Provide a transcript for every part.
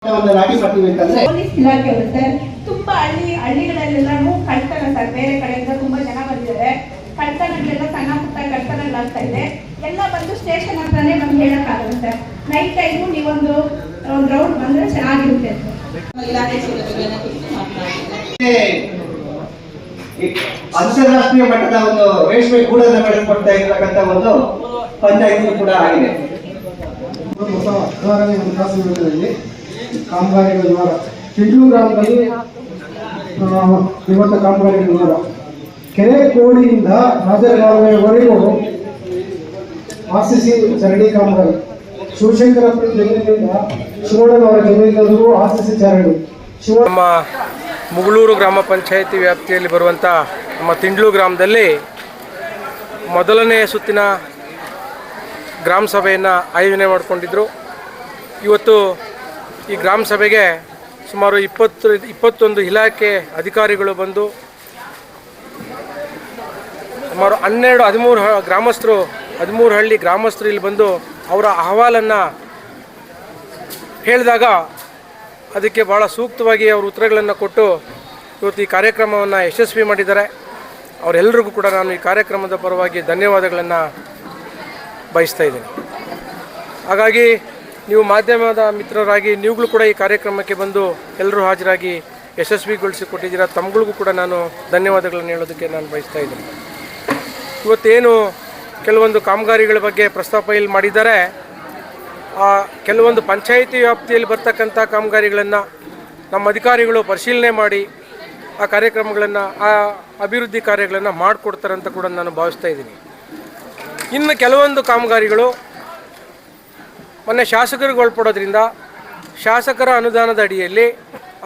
Police ಇಲಾಖೆ sir ತುಂಬಾ ಹಳ್ಳಿಗಳಲ್ಲೆಲ್ಲಾನು ಕಳ್ತನ ಸರ್, ಬೇರೆ ಕಡೆಯಿಂದ ತುಂಬಾ ಜನ ಬಂದಿದ್ದಾರೆ. ಕಳ್ತನಗಳೆಲ್ಲ ಸಣ್ಣ ಪುಟ್ಟ ಕಳ್ತನಗಳಾಗ್ತಾ ಇದೆ. ಎಲ್ಲ ಬಂದು ಸ್ಟೇಷನ್ ಹತ್ರನೇ ಬಂದು ಹೇಳಕ್ಕಾಗಲ್ಲ ಸರ್. ನೈಟ್ ಟೈಮು ನೀವೊಂದು ರೌಂಡ್ ಬಂದ್ರೆ ಚೆನ್ನಾಗಿರುತ್ತೆ ಅಂತಾರಾಷ್ಟ್ರೀಯ ಮಟ್ಟದ ಒಂದು ರೇಷ್ಮೆ ಗೂಡನ್ನು ಬೆಳೆಸಿಕೊಡ್ತಾ ಇರತಕ್ಕಂಥ ಒಂದು ಪಂಚಾಯಿತಿ ಕೂಡ ಆಗಿದೆ. ಕಾಮಗಾರಿಗಳ ವಿವರ ತಿಂಡ್ಲು ಗ್ರಾಮದಲ್ಲಿ ಇವತ್ತು ಕಾಮಗಾರಿಗಳ ವಿವರ ಕೆರೆ ಕೋಡಿಯಿಂದ ರಾಜಕಾಲುವೆವರೆಗೂ ಆರ್ಸಿಸಿ ಚರಂಡಿ ಕಾಮಗಾರಿ ಶಿವಶಂಕರಪುರ ಜಮೀನಿನಿಂದ ಶಿವಣ್ಣನವರ ಜಮೀನಿನವರೆಗೂ ಆರ್ಸಿಸಿ ಚರಂಡಿ. ನಮ್ಮ ಮುಗಳೂರು ಗ್ರಾಮ ಪಂಚಾಯಿತಿ ವ್ಯಾಪ್ತಿಯಲ್ಲಿ ಬರುವಂಥ ನಮ್ಮ ತಿಂಡ್ಲು ಗ್ರಾಮದಲ್ಲಿ ಮೊದಲನೇ ಸುತ್ತಿನ ಗ್ರಾಮ ಸಭೆಯನ್ನು ಆಯೋಜನೆ ಮಾಡಿಕೊಂಡಿದ್ದರು. ಇವತ್ತು ಈ ಗ್ರಾಮ ಸಭೆಗೆ ಸುಮಾರು 21 ಇಲಾಖೆ ಅಧಿಕಾರಿಗಳು ಬಂದು ಸುಮಾರು 13 ಗ್ರಾಮಸ್ಥರು 13 ಹಳ್ಳಿ ಗ್ರಾಮಸ್ಥರು ಇಲ್ಲಿ ಬಂದು ಅವರ ಅಹವಾಲನ್ನು ಹೇಳಿದಾಗ ಅದಕ್ಕೆ ಭಾಳ ಸೂಕ್ತವಾಗಿ ಅವರು ಉತ್ತರಗಳನ್ನು ಕೊಟ್ಟು ಇವತ್ತು ಈ ಕಾರ್ಯಕ್ರಮವನ್ನು ಯಶಸ್ವಿ ಮಾಡಿದ್ದಾರೆ. ಅವರೆಲ್ಲರಿಗೂ ಕೂಡ ನಾನು ಈ ಕಾರ್ಯಕ್ರಮದ ಪರವಾಗಿ ಧನ್ಯವಾದಗಳನ್ನು ಬಯಸ್ತಾ ಇದ್ದೀನಿ. ಹಾಗಾಗಿ ನೀವು ಮಾಧ್ಯಮದ ಮಿತ್ರರಾಗಿ ನೀವುಗಳು ಕೂಡ ಈ ಕಾರ್ಯಕ್ರಮಕ್ಕೆ ಬಂದು ಎಲ್ಲರೂ ಹಾಜರಾಗಿ ಯಶಸ್ವಿಗೊಳಿಸಿಕೊಟ್ಟಿದ್ದೀರಾ. ತಮ್ಮಗಳಿಗೂ ಕೂಡ ನಾನು ಧನ್ಯವಾದಗಳನ್ನು ಹೇಳೋದಕ್ಕೆ ನಾನು ಬಯಸ್ತಾ ಇದ್ದೀನಿ. ಇವತ್ತೇನು ಕೆಲವೊಂದು ಕಾಮಗಾರಿಗಳ ಬಗ್ಗೆ ಪ್ರಸ್ತಾಪ ಇಲ್ಲಿ ಮಾಡಿದ್ದಾರೆ, ಆ ಕೆಲವೊಂದು ಪಂಚಾಯಿತಿ ವ್ಯಾಪ್ತಿಯಲ್ಲಿ ಬರ್ತಕ್ಕಂಥ ಕಾಮಗಾರಿಗಳನ್ನು ನಮ್ಮ ಅಧಿಕಾರಿಗಳು ಪರಿಶೀಲನೆ ಮಾಡಿ ಆ ಕಾರ್ಯಕ್ರಮಗಳನ್ನು ಆ ಅಭಿವೃದ್ಧಿ ಕಾರ್ಯಗಳನ್ನು ಮಾಡಿಕೊಡ್ತಾರೆ ಅಂತ ಕೂಡ ನಾನು ಭಾವಿಸ್ತಾ ಇದ್ದೀನಿ. ಇನ್ನು ಕೆಲವೊಂದು ಕಾಮಗಾರಿಗಳು ಮೊನ್ನೆ ಶಾಸಕರಿಗೆ ಒಳಪಡೋದ್ರಿಂದ ಶಾಸಕರ ಅನುದಾನದ ಅಡಿಯಲ್ಲಿ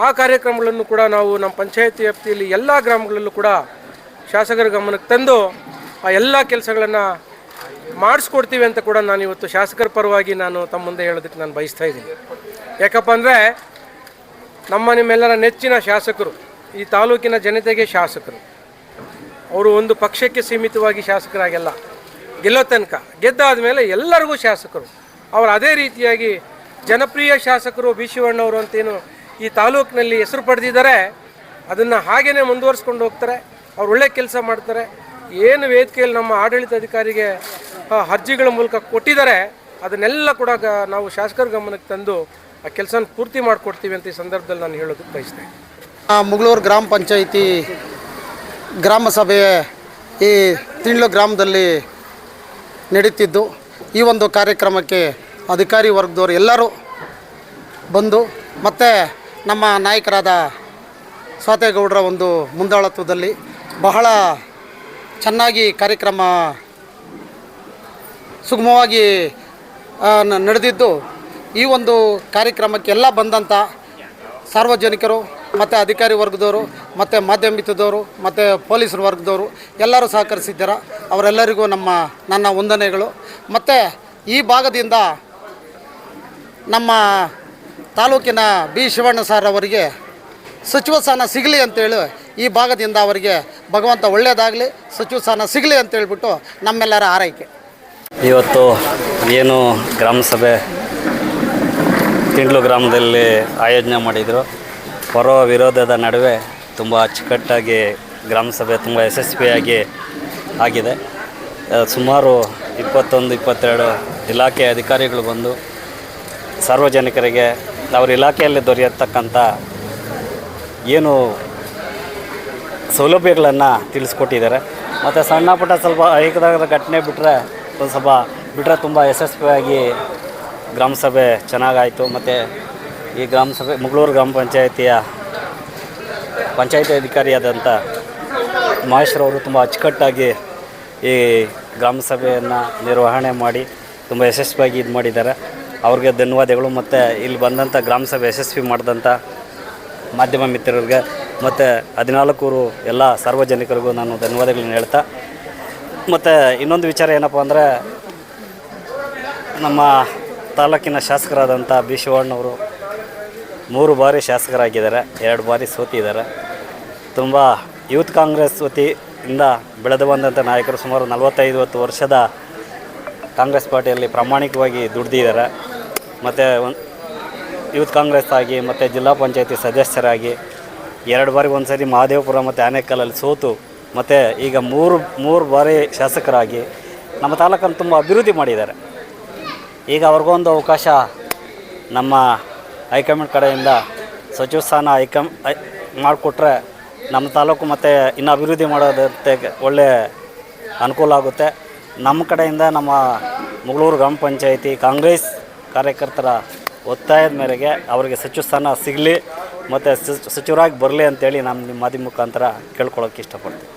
ಆ ಕಾರ್ಯಕ್ರಮಗಳನ್ನು ಕೂಡ ನಾವು ನಮ್ಮ ಪಂಚಾಯಿತಿ ವ್ಯಾಪ್ತಿಯಲ್ಲಿ ಎಲ್ಲ ಗ್ರಾಮಗಳಲ್ಲೂ ಕೂಡ ಶಾಸಕರ ಗಮನಕ್ಕೆ ತಂದು ಆ ಎಲ್ಲ ಕೆಲಸಗಳನ್ನು ಮಾಡಿಸ್ಕೊಡ್ತೀವಿ ಅಂತ ಕೂಡ ನಾನು ಇವತ್ತು ಶಾಸಕರ ಪರವಾಗಿ ನಾನು ತಮ್ಮ ಮುಂದೆ ಹೇಳೋದಕ್ಕೆ ನಾನು ಬಯಸ್ತಾ ಇದ್ದೀನಿ. ಯಾಕಪ್ಪ ಅಂದರೆ ನಿಮ್ಮೆಲ್ಲರ ನೆಚ್ಚಿನ ಶಾಸಕರು, ಈ ತಾಲೂಕಿನ ಜನತೆಗೆ ಶಾಸಕರು. ಅವರು ಒಂದು ಪಕ್ಷಕ್ಕೆ ಸೀಮಿತವಾಗಿ ಶಾಸಕರಾಗೆಲ್ಲ ಗೆಲ್ಲೋ ತನಕ, ಗೆದ್ದಾದ ಮೇಲೆ ಎಲ್ಲರಿಗೂ ಶಾಸಕರು. ಅವರು ಅದೇ ರೀತಿಯಾಗಿ ಜನಪ್ರಿಯ ಶಾಸಕರು ಬಿ ಶಿವಣ್ಣವರು ಅಂತೇನು ಈ ತಾಲೂಕಿನಲ್ಲಿ ಹೆಸರು ಪಡೆದಿದ್ದಾರೆ, ಅದನ್ನು ಹಾಗೇ ಮುಂದುವರಿಸ್ಕೊಂಡು ಹೋಗ್ತಾರೆ. ಅವ್ರು ಒಳ್ಳೆ ಕೆಲಸ ಮಾಡ್ತಾರೆ. ಏನು ವೇದಿಕೆಯಲ್ಲಿ ನಮ್ಮ ಆಡಳಿತಾಧಿಕಾರಿಗೆ ಅರ್ಜಿಗಳ ಮೂಲಕ ಕೊಟ್ಟಿದ್ದಾರೆ ಅದನ್ನೆಲ್ಲ ಕೂಡ ನಾವು ಶಾಸಕರ ಗಮನಕ್ಕೆ ತಂದು ಆ ಕೆಲಸನ ಪೂರ್ತಿ ಮಾಡಿಕೊಡ್ತೀವಿ ಅಂತ ಈ ಸಂದರ್ಭದಲ್ಲಿ ನಾನು ಹೇಳೋದಕ್ಕೆ ಬಯಸ್ತೇನೆ. ಮುಗಳೂರು ಗ್ರಾಮ ಪಂಚಾಯಿತಿ ಗ್ರಾಮ ಸಭೆ ಈ ತಿಂಡ್ಲು ಗ್ರಾಮದಲ್ಲಿ ನಡೀತಿದ್ದು, ಈ ಒಂದು ಕಾರ್ಯಕ್ರಮಕ್ಕೆ ಅಧಿಕಾರಿ ವರ್ಗದವರು ಎಲ್ಲರೂ ಬಂದು ಮತ್ತು ನಮ್ಮ ನಾಯಕರಾದ ಸ್ವಾತೇಗೌಡರ ಒಂದು ಮುಂದಾಳತ್ವದಲ್ಲಿ ಬಹಳ ಚೆನ್ನಾಗಿ ಕಾರ್ಯಕ್ರಮ ಸುಗಮವಾಗಿ ನಡೆದಿದ್ದು, ಈ ಒಂದು ಕಾರ್ಯಕ್ರಮಕ್ಕೆ ಎಲ್ಲ ಬಂದಂಥ ಸಾರ್ವಜನಿಕರು ಮತ್ತು ಅಧಿಕಾರಿ ವರ್ಗದವರು ಮತ್ತು ಮಾಧ್ಯಮ ಮಿತ್ರದವರು ಮತ್ತು ಪೊಲೀಸರ ವರ್ಗದವರು ಎಲ್ಲರೂ ಸಹಕರಿಸಿದ್ದಾರೆ. ಅವರೆಲ್ಲರಿಗೂ ನನ್ನ ವಂದನೆಗಳು. ಮತ್ತು ಈ ಭಾಗದಿಂದ ನಮ್ಮ ತಾಲೂಕಿನ ಬಿ ಶಿವಣ್ಣ ಸರ್ ಅವರಿಗೆ ಸಚಿವ ಸ್ಥಾನ ಸಿಗಲಿ ಅಂತೇಳಿ ಈ ಭಾಗದಿಂದ ಅವರಿಗೆ ಭಗವಂತ ಒಳ್ಳೆಯದಾಗಲಿ, ಸಚಿವ ಸ್ಥಾನ ಸಿಗಲಿ ಅಂತೇಳ್ಬಿಟ್ಟು ನಮ್ಮೆಲ್ಲರ ಆರೈಕೆ. ಇವತ್ತು ಏನು ಗ್ರಾಮ ಸಭೆ ತಿಂಡ್ಲು ಗ್ರಾಮದಲ್ಲಿ ಆಯೋಜನೆ ಮಾಡಿದರು, ಪರ ವಿರೋಧದ ನಡುವೆ ತುಂಬ ಅಚ್ಚುಕಟ್ಟಾಗಿ ಗ್ರಾಮ ಸಭೆ ತುಂಬ ಯಶಸ್ವಿಯಾಗಿ ಆಗಿದೆ. ಸುಮಾರು 21-22 ಇಲಾಖೆ ಅಧಿಕಾರಿಗಳು ಬಂದು ಸಾರ್ವಜನಿಕರಿಗೆ ಅವ್ರ ಇಲಾಖೆಯಲ್ಲಿ ದೊರೆಯತಕ್ಕಂಥ ಏನು ಸೌಲಭ್ಯಗಳನ್ನು ತಿಳಿಸ್ಕೊಟ್ಟಿದ್ದಾರೆ. ಮತ್ತು ಸಣ್ಣ ಪುಟ್ಟ ಸ್ವಲ್ಪ ಐಕದಾಗದ ಘಟನೆ ಬಿಟ್ಟರೆ ತುಂಬ ಯಶಸ್ವಿಯಾಗಿ ಗ್ರಾಮ ಸಭೆ ಚೆನ್ನಾಗಾಯಿತು. ಮತ್ತು ಈ ಗ್ರಾಮ ಸಭೆ ಮುಗಳೂರು ಗ್ರಾಮ ಪಂಚಾಯಿತಿ ಅಧಿಕಾರಿಯಾದಂಥ ಮಹೇಶ್ವರವರು ತುಂಬ ಅಚ್ಚುಕಟ್ಟಾಗಿ ಈ ಗ್ರಾಮ ಸಭೆಯನ್ನು ನಿರ್ವಹಣೆ ಮಾಡಿ ತುಂಬ ಯಶಸ್ವಿಯಾಗಿ ಇದು ಮಾಡಿದ್ದಾರೆ. ಅವ್ರಿಗೆ ಧನ್ಯವಾದಗಳು. ಮತ್ತು ಇಲ್ಲಿ ಬಂದಂಥ ಗ್ರಾಮ ಸಭೆ ಯಶಸ್ವಿ ಮಾಡಿದಂಥ ಮಾಧ್ಯಮ ಮಿತ್ರರಿಗೆ ಮತ್ತು 14 ಎಲ್ಲ ಸಾರ್ವಜನಿಕರಿಗೂ ನಾನು ಧನ್ಯವಾದಗಳನ್ನು ಹೇಳ್ತಾ, ಮತ್ತು ಇನ್ನೊಂದು ವಿಚಾರ ಏನಪ್ಪ ಅಂದರೆ, ನಮ್ಮ ತಾಲೂಕಿನ ಶಾಸಕರಾದಂಥ ಬಿ ಶಿವಣ್ಣವರು 3 ಬಾರಿ ಶಾಸಕರಾಗಿದ್ದಾರೆ, 2 ಬಾರಿ ಸೋತಿದ್ದಾರೆ. ತುಂಬ ಯೂತ್ ಕಾಂಗ್ರೆಸ್ ವತಿಯಿಂದ ಬೆಳೆದು ಬಂದಂಥ ನಾಯಕರು. ಸುಮಾರು 45-50 ವರ್ಷದ ಕಾಂಗ್ರೆಸ್ ಪಾರ್ಟಿಯಲ್ಲಿ ಪ್ರಾಮಾಣಿಕವಾಗಿ ದುಡ್ದಿದ್ದಾರೆ. ಮತ್ತು ಯೂತ್ ಕಾಂಗ್ರೆಸ್ ಆಗಿ ಮತ್ತು ಜಿಲ್ಲಾ ಪಂಚಾಯತಿ ಸದಸ್ಯರಾಗಿ 2 ಬಾರಿ ಒಂದು ಸರಿ ಮಹದೇವಪುರ ಮತ್ತು ಆನೇಕಲ್ಲಲ್ಲಿ ಸೋತು ಮತ್ತು ಈಗ ಮೂರು ಬಾರಿ ಶಾಸಕರಾಗಿ ನಮ್ಮ ತಾಲೂಕನ್ನು ತುಂಬ ಅಭಿವೃದ್ಧಿ ಮಾಡಿದ್ದಾರೆ. ಈಗ ಅವ್ರಿಗೊಂದು ಅವಕಾಶ ನಮ್ಮ ಹೈಕಮಾಂಡ್ ಕಡೆಯಿಂದ ಸಚಿವ ಸ್ಥಾನ ಮಾಡಿಕೊಟ್ರೆ ನಮ್ಮ ತಾಲೂಕು ಮತ್ತು ಇನ್ನು ಅಭಿವೃದ್ಧಿ ಮಾಡೋದಕ್ಕೆ ಒಳ್ಳೆ ಅನುಕೂಲ ಆಗುತ್ತೆ. ನಮ್ಮ ಕಡೆಯಿಂದ ನಮ್ಮ ಮುಗಳೂರು ಗ್ರಾಮ ಪಂಚಾಯಿತಿ ಕಾಂಗ್ರೆಸ್ ಕಾರ್ಯಕರ್ತರ ಒತ್ತಾಯದ ಮೇರೆಗೆ ಅವರಿಗೆ ಸಚಿವ ಸ್ಥಾನ ಸಿಗಲಿ ಮತ್ತು ಸಚಿವರಾಗಿ ಬರಲಿ ಅಂತೇಳಿ ನಮ್ಮ ಮಾಧ್ಯಮ ಮುಖಾಂತರ ಕೇಳ್ಕೊಳ್ಳೋಕ್ಕೆ ಇಷ್ಟಪಡ್ತೀನಿ.